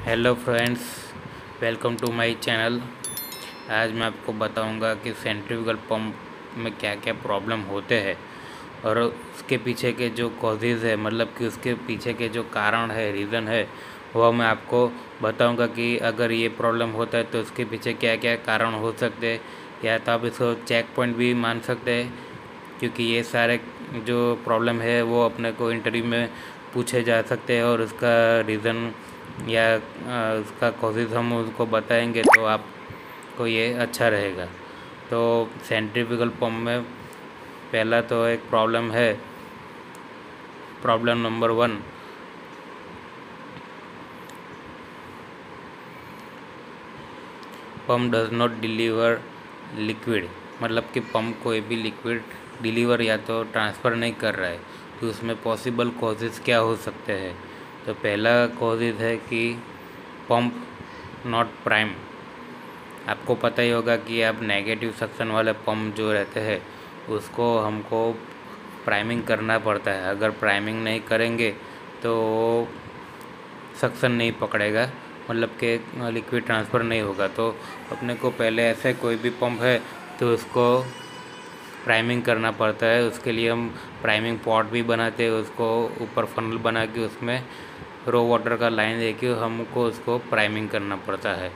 Hello friends, welcome to my channel. आज मैं आपको बताऊंगा कि सेंट्रीफ्यूगल पंप में क्या क्या प्रॉब्लम होते हैं और उसके पीछे के जो कॉजेज़ है, मतलब कि उसके पीछे के जो कारण है, रीज़न है, वह मैं आपको बताऊंगा कि अगर ये प्रॉब्लम होता है तो उसके पीछे क्या क्या कारण हो सकते हैं, या तो आप इसको चेक पॉइंट भी मान सकते हैं, क्योंकि ये सारे जो प्रॉब्लम है वो अपने को इंटरव्यू में पूछे जा सकते हैं और उसका रीज़न या उसका कॉजेज़ हम उसको बताएंगे तो आपको ये अच्छा रहेगा। तो सेंट्रीफ्यूगल पंप में पहला तो एक प्रॉब्लम है, problem number 1। Pump does not deliver liquid, मतलब कि पंप कोई भी लिक्विड डिलीवर या तो ट्रांसफ़र नहीं कर रहा है। तो उसमें पॉसिबल कॉजेज़ क्या हो सकते हैं? तो पहला कॉजेज़ है कि पंप नॉट प्राइम। आपको पता ही होगा कि आप नेगेटिव सक्शन वाले पंप जो रहते हैं उसको हमको प्राइमिंग करना पड़ता है। अगर प्राइमिंग नहीं करेंगे तो सक्शन नहीं पकड़ेगा, मतलब कि लिक्विड ट्रांसफ़र नहीं होगा। तो अपने को पहले ऐसे कोई भी पंप है तो उसको प्राइमिंग करना पड़ता है। उसके लिए हम प्राइमिंग पॉट भी बनाते हैं, उसको ऊपर फनल बना के उसमें रो वाटर का लाइन दे के हमको उसको प्राइमिंग करना पड़ता है।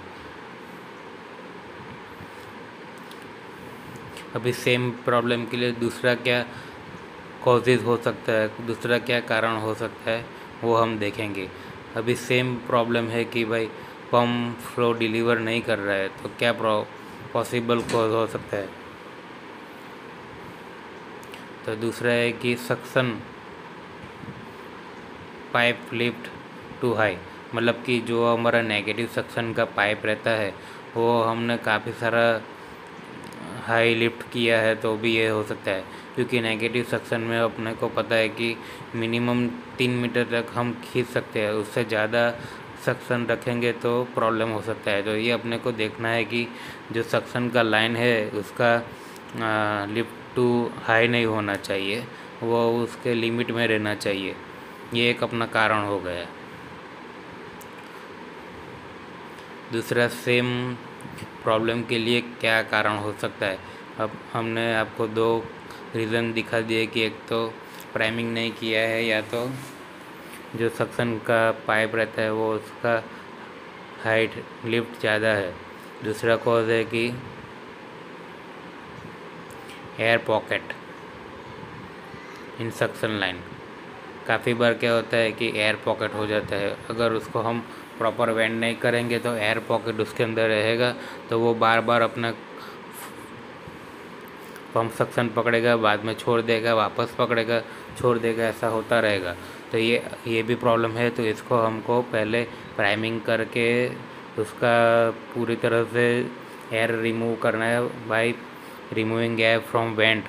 अभी सेम प्रॉब्लम के लिए दूसरा क्या कॉजेज़ हो सकता है, दूसरा क्या कारण हो सकता है, वो हम देखेंगे। अभी सेम प्रॉब्लम है कि भाई पंप फ्लो डिलीवर नहीं कर रहा है, तो क्या पॉसिबल कॉज हो सकता है? तो दूसरा है कि suction pipe lift too high, मतलब कि जो हमारा नेगेटिव सक्शन का पाइप रहता है वो हमने काफ़ी सारा हाई लिफ्ट किया है तो भी ये हो सकता है, क्योंकि नेगेटिव सक्शन में अपने को पता है कि मिनिमम 3 मीटर तक हम खींच सकते हैं। उससे ज़्यादा सक्शन रखेंगे तो प्रॉब्लम हो सकता है। तो ये अपने को देखना है कि जो सक्शन का लाइन है उसका लिफ्ट टू हाई नहीं होना चाहिए, वो उसके लिमिट में रहना चाहिए। ये एक अपना कारण हो गया। दूसरा सेम प्रॉब्लम के लिए क्या कारण हो सकता है? अब हमने आपको 2 रीज़न दिखा दिए कि एक तो प्राइमिंग नहीं किया है, या तो जो सक्शन का पाइप रहता है वो उसका हाइट लिफ्ट ज़्यादा है। दूसरा कॉज है कि एयर पॉकेट इन सक्शन लाइन। काफ़ी बार क्या होता है कि एयर पॉकेट हो जाता है। अगर उसको हम प्रॉपर वेंट नहीं करेंगे तो एयर पॉकेट उसके अंदर रहेगा, तो वो बार बार अपना पंप सक्शन पकड़ेगा, बाद में छोड़ देगा, वापस पकड़ेगा, छोड़ देगा, ऐसा होता रहेगा। तो ये भी प्रॉब्लम है। तो इसको हमको पहले प्राइमिंग करके उसका पूरी तरह से एयर रिमूव करना है by removing air from went.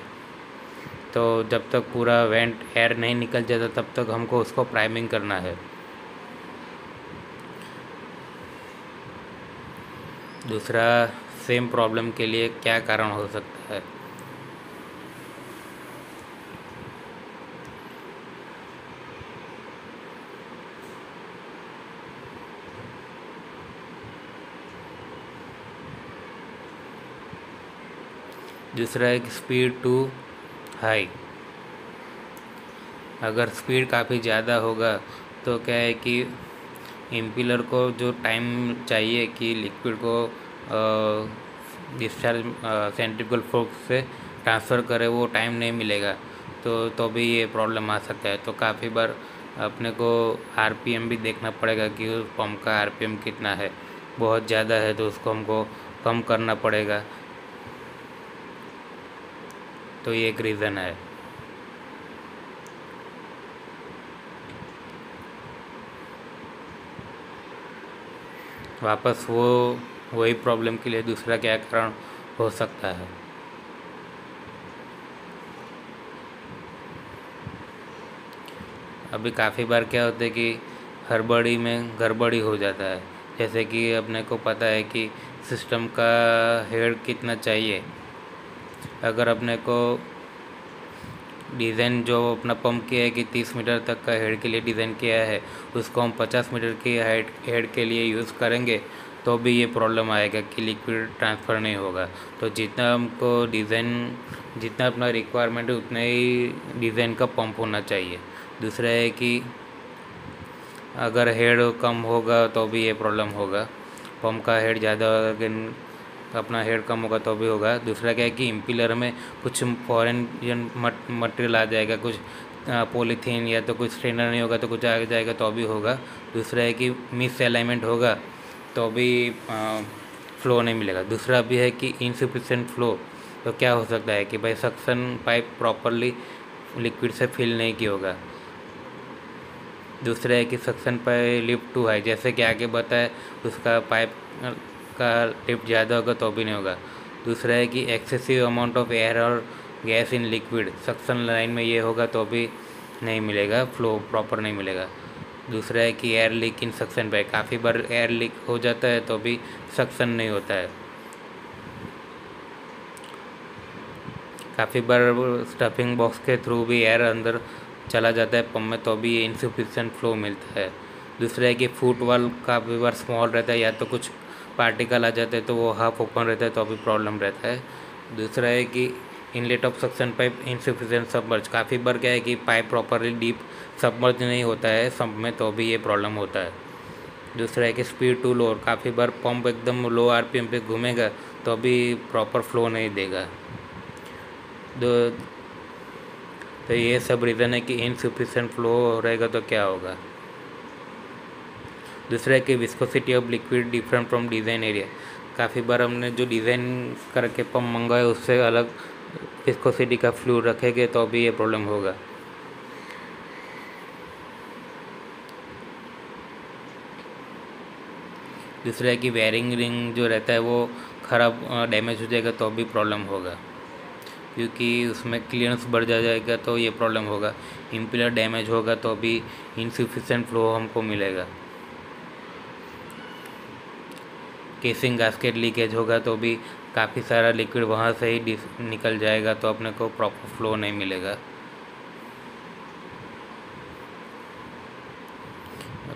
तो जब तक पूरा वेंट एयर नहीं निकल जाता तब तक हमको उसको प्राइमिंग करना है। दूसरा सेम प्रॉब्लम के लिए क्या कारण हो सकता है? दूसरा एक स्पीड टू हाई। अगर स्पीड काफ़ी ज़्यादा होगा तो क्या है कि इम्पिलर को जो टाइम चाहिए कि लिक्विड को डिस्चार्ज सेंट्रीफ्यूगल फोर्स से ट्रांसफ़र करे, वो टाइम नहीं मिलेगा। तो भी ये प्रॉब्लम आ सकता है। तो काफ़ी बार अपने को आरपीएम भी देखना पड़ेगा कि उस पंप का आरपीएम कितना है। बहुत ज़्यादा है तो उसको हमको कम करना पड़ेगा। तो ये एक रीज़न है। वापस वही प्रॉब्लम के लिए दूसरा क्या कारण हो सकता है? अभी काफ़ी बार क्या होता है कि हड़बड़ी में गड़बड़ी हो जाता है। जैसे कि अपने को पता है कि सिस्टम का हेड कितना चाहिए। अगर अपने को डिज़ाइन जो अपना पंप किया है कि 30 मीटर तक का हेड के लिए डिज़ाइन किया है, उसको हम 50 मीटर की हेड के लिए यूज़ करेंगे तो भी ये प्रॉब्लम आएगा कि लिक्विड ट्रांसफ़र नहीं होगा। तो जितना हमको डिज़ाइन, जितना अपना रिक्वायरमेंट है उतना ही डिज़ाइन का पंप होना चाहिए। दूसरा है कि अगर हेड कम होगा तो भी ये प्रॉब्लम होगा, पंप का हेड ज़्यादा अपना हेड कम होगा तो भी होगा। दूसरा क्या है कि इम्पिलर में कुछ फॉरेन मटेरियल आ जाएगा, कुछ पॉलीथीन या तो कुछ स्ट्रेनर नहीं होगा तो कुछ आ जाएगा तो भी होगा। दूसरा है कि मिस अलाइनमेंट होगा तो भी फ्लो नहीं मिलेगा। दूसरा भी है कि इनसफिशिएंट फ्लो, तो क्या हो सकता है कि भाई सक्शन पाइप प्रॉपरली लिक्विड से फिल नहीं किया होगा। दूसरा है कि suction pipe lift too high, जैसे कि आगे बताया उसका पाइप का लिफ्ट ज़्यादा होगा तो भी नहीं होगा। दूसरा है कि एक्सेसिव अमाउंट ऑफ एयर और gas in liquid, suction line में ये होगा तो भी नहीं मिलेगा, फ्लो प्रॉपर नहीं मिलेगा। दूसरा है कि एयर लीक इन सक्शन पाइप, काफ़ी बार एयर लीक हो जाता है तो भी सक्शन नहीं होता है। काफ़ी बार स्टफिंग बॉक्स के थ्रू भी एयर अंदर चला जाता है पंप में तो भी इनसफिशिएंट फ्लो मिलता है। दूसरा है कि फुट वाल काफ़ी बार स्मॉल रहता है या तो कुछ पार्टिकल आ जाते हैं तो वो हाफ ओपन रहता है तो भी प्रॉब्लम रहता है। दूसरा है कि inlet of suction pipe insufficient submerge, काफ़ी बार क्या है कि पाइप प्रॉपरली डीप सबमर्ज नहीं होता है सम्प में तो भी ये प्रॉब्लम होता है। दूसरा है कि स्पीड टू लो, काफ़ी बार पंप एकदम लो आरपीएम पे घूमेगा तो भी प्रॉपर फ्लो नहीं देगा। तो ये सब रीज़न है कि इनसफिशिएंट फ्लो रहेगा तो क्या होगा। दूसरा है कि viscosity of liquid different from design area, काफ़ी बार हमने जो डिज़ाइन करके पंप मंगाए उससे अलग विस्कोसिटी का फ्लू रखेंगे तो भी ये प्रॉब्लम होगा। दूसरा है कि वायरिंग रिंग जो रहता है वो ख़राब डैमेज हो जाएगा तो भी प्रॉब्लम होगा, क्योंकि उसमें क्लियरेंस बढ़ जाएगा तो ये प्रॉब्लम होगा। इम्पिलर डैमेज होगा तो भी इनसफिशिएंट फ्लो हमको मिलेगा। केसिंग गास्केट लीकेज होगा तो भी काफ़ी सारा लिक्विड वहाँ से ही निकल जाएगा तो अपने को प्रॉपर फ्लो नहीं मिलेगा।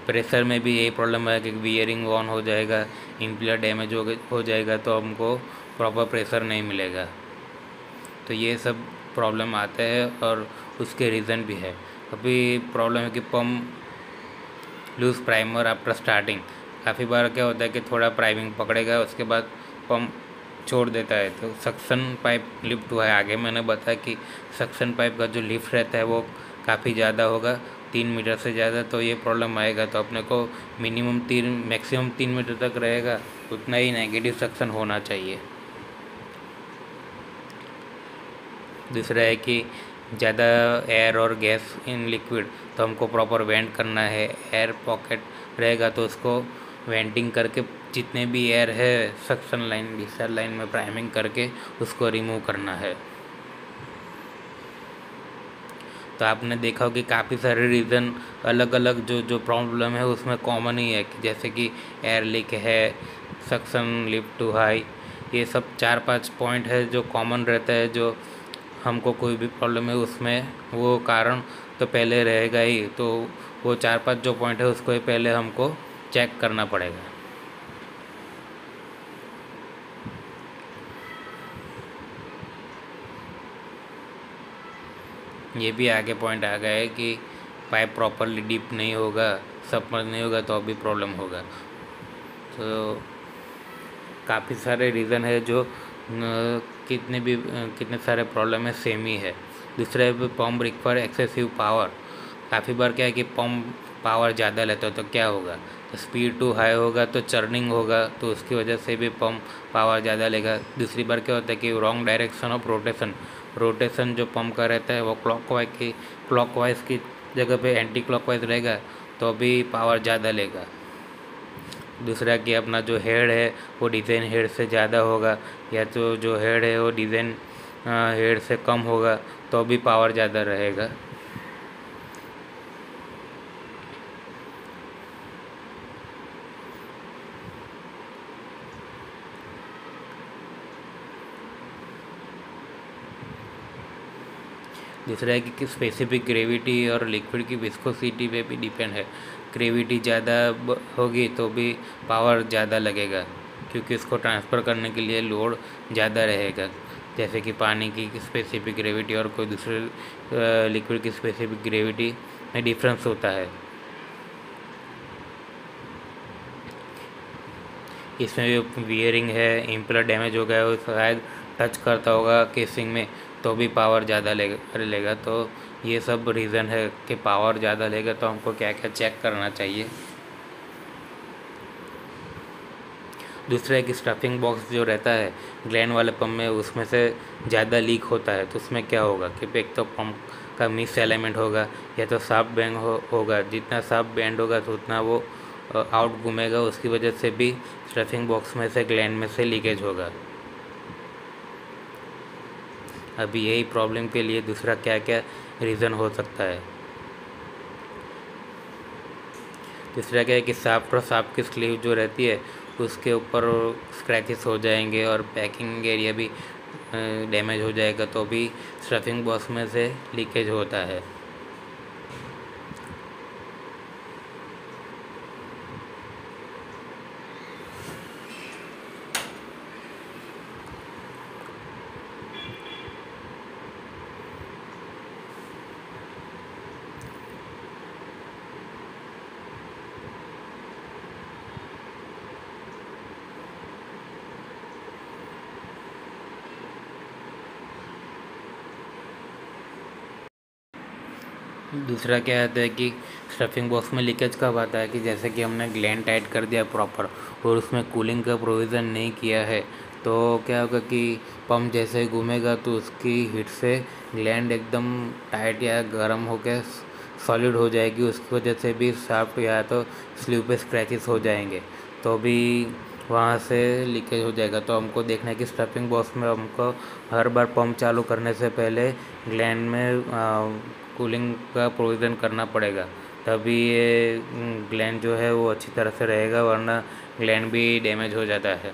प्रेशर में भी यही प्रॉब्लम है कि बियरिंग ऑन हो जाएगा, इम्पिलर डैमेज हो जाएगा तो हमको प्रॉपर प्रेशर नहीं मिलेगा। तो ये सब प्रॉब्लम आते हैं और उसके रीज़न भी है। अभी प्रॉब्लम है कि pump lose primer after starting, काफ़ी बार क्या होता है कि थोड़ा प्राइमिंग पकड़ेगा उसके बाद पंप छोड़ देता है तो सक्शन पाइप लिफ्ट हुआ है। आगे मैंने बताया कि सक्शन पाइप का जो लिफ्ट रहता है वो काफ़ी ज़्यादा होगा, 3 मीटर से ज़्यादा, तो ये प्रॉब्लम आएगा। तो अपने को मिनिमम 3 मैक्सिमम 3 मीटर तक रहेगा उतना ही नेगेटिव सक्शन होना चाहिए। दूसरा है कि ज़्यादा एयर और गैस इन लिक्विड, तो हमको प्रॉपर वेंट करना है। एयर पॉकेट रहेगा तो उसको वेंटिंग करके जितने भी एयर है सक्शन लाइन डिस्चार्ज लाइन में प्राइमिंग करके उसको रिमूव करना है। तो आपने देखा हो कि काफ़ी सारे रीज़न अलग अलग जो प्रॉब्लम है उसमें कॉमन ही है कि जैसे कि एयर लीक है, सक्शन लिफ्ट टू हाई, ये सब 4-5 पॉइंट है जो कॉमन रहता है। जो हमको कोई भी प्रॉब्लम है उसमें वो कारण तो पहले रहेगा ही, तो वो 4-5 जो पॉइंट है उसको ही पहले हमको चेक करना पड़ेगा। ये भी आगे पॉइंट आ गया है कि पाइप प्रॉपरली डीप नहीं होगा, सबमर्ज नहीं होगा तो अभी प्रॉब्लम होगा। तो काफ़ी सारे रीज़न है जो कितने सारे प्रॉब्लम है सेम ही है। दूसरा है पंप रिक्वायर एक्सेसिव पावर, काफ़ी बार क्या है कि पंप पावर ज़्यादा लेता है तो क्या होगा, तो स्पीड टू हाई होगा तो चर्निंग होगा तो उसकी वजह से भी पंप पावर ज़्यादा लेगा। दूसरी बार क्या होता है कि रॉन्ग डायरेक्शन ऑफ रोटेशन जो पंप का रहता है वो क्लॉकवाइज की जगह पे एंटी क्लॉकवाइज रहेगा तो भी पावर ज़्यादा लेगा। दूसरा कि अपना जो हेड है वो डिज़ाइन हेड से ज़्यादा होगा या तो जो हेड है वो डिज़ाइन हेड से कम होगा तो भी पावर ज़्यादा रहेगा। दूसरा है कि स्पेसिफिक ग्रेविटी और लिक्विड की विस्कोसिटी पे भी डिपेंड है। ग्रेविटी ज़्यादा होगी तो भी पावर ज़्यादा लगेगा, क्योंकि इसको ट्रांसफ़र करने के लिए लोड ज़्यादा रहेगा। जैसे कि पानी की स्पेसिफिक ग्रेविटी और कोई दूसरे लिक्विड की स्पेसिफिक ग्रेविटी में डिफरेंस होता है। इसमें वियरिंग है, इम्पेलर डैमेज हो गया, वो शायद टच करता होगा केसिंग में तो भी पावर ज़्यादा लेगा। तो ये सब रीज़न है कि पावर ज़्यादा लेगा, तो हमको क्या क्या चेक करना चाहिए। दूसरा है कि स्टफिंग बॉक्स जो रहता है ग्लैंड वाले पंप में, उसमें से ज़्यादा लीक होता है। तो उसमें क्या होगा कि एक तो पंप का मिस एलिमेंट होगा, या तो साफ बैंड होगा। जितना साफ बैंड होगा तो उतना वो आउट घूमेगा, उसकी वजह से भी स्टफिंग बॉक्स में से ग्लैंड में से लीकेज होगा। अभी यही प्रॉब्लम के लिए दूसरा क्या क्या रीज़न हो सकता है। तीसरा क्या है कि सांप की स्लीव जो रहती है उसके ऊपर स्क्रैचेस हो जाएंगे और पैकिंग एरिया भी डैमेज हो जाएगा, तो भी स्टफिंग बॉक्स में से लीकेज होता है। दूसरा क्या आता है कि स्टफिंग बॉक्स में लीकेज कब आता है कि जैसे कि हमने ग्लैंड टाइट कर दिया प्रॉपर और उसमें कूलिंग का प्रोविज़न नहीं किया है, तो क्या होगा कि पंप जैसे ही घूमेगा तो उसकी हीट से ग्लैंड एकदम टाइट या गर्म होकर सॉलिड हो जाएगी। उसकी वजह से भी शाफ्ट या तो स्लीव पे स्क्रैचेस हो जाएंगे, तो भी वहाँ से लीकेज हो जाएगा। तो हमको देखना है कि स्टफिंग बॉक्स में हमको हर बार पंप चालू करने से पहले ग्लैंड में कूलिंग का प्रोविज़न करना पड़ेगा, तभी ये ग्लैंड जो है वो अच्छी तरह से रहेगा, वरना ग्लैंड भी डैमेज हो जाता है।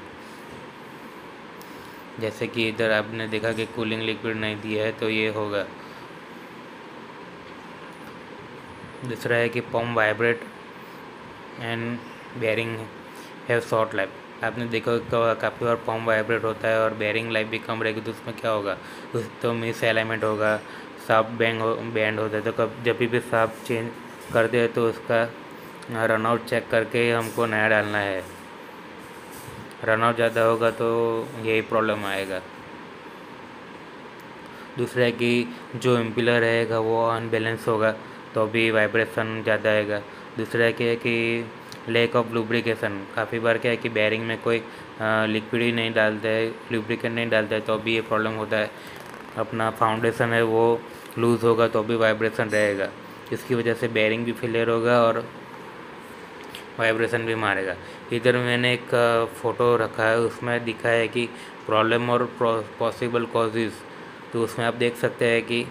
जैसे कि इधर आपने देखा कि कूलिंग लिक्विड नहीं दिया है तो ये होगा। दूसरा है कि pump vibrate and bearing have short life. आपने देखा काफ़ी बार पंप वाइब्रेट होता है और बेयरिंग लाइफ भी कम रहेगी, तो उसमें क्या होगा, उस तो मिस एलिमेंट होगा, साफ बैंड होता है। तो जब भी साफ चेंज करते हैं तो उसका रनआउट चेक करके हमको नया डालना है। रनआउट ज़्यादा होगा तो यही प्रॉब्लम आएगा। दूसरा है कि जो इम्पिलर रहेगा वो अनबैलेंस होगा तो भी वाइब्रेशन ज़्यादा आएगा। दूसरा क्या है कि लैक ऑफ लुब्रिकेशन। काफ़ी बार क्या है कि बेयरिंग में कोई लिक्विड ही नहीं डालता है, लुब्रिकेंट नहीं डालता है, तो भी ये प्रॉब्लम होता है। अपना फाउंडेशन है वो लूज़ होगा तो भी वाइब्रेशन रहेगा, इसकी वजह से बेयरिंग भी फेलियर होगा और वाइब्रेशन भी मारेगा। इधर मैंने एक फ़ोटो रखा है, उसमें दिखा है कि प्रॉब्लम और पॉसिबल कॉजेज़। तो उसमें आप देख सकते हैं कि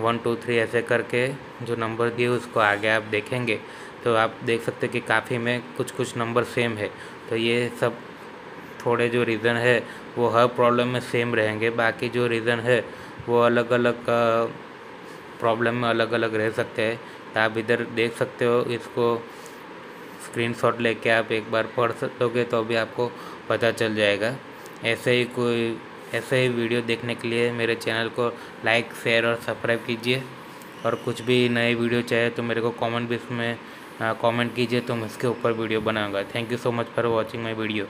1 2 3 ऐसे करके जो नंबर दिए उसको आगे आप देखेंगे तो आप देख सकते हैं कि काफ़ी में कुछ नंबर सेम है। तो ये सब थोड़े जो रीज़न है वो हर प्रॉब्लम में सेम रहेंगे, बाकी जो रीज़न है वो अलग अलग प्रॉब्लम में अलग अलग रह सकते हैं। तो आप इधर देख सकते हो, इसको स्क्रीनशॉट लेके आप एक बार पढ़ सकोगे तो भी आपको पता चल जाएगा। ऐसे ही वीडियो देखने के लिए मेरे चैनल को लाइक शेयर और सब्सक्राइब कीजिए, और कुछ भी नए वीडियो चाहे तो मेरे को कमेंट कीजिए, तो मैं इसके ऊपर वीडियो बनाऊंगा। Thank you so much for watching my video.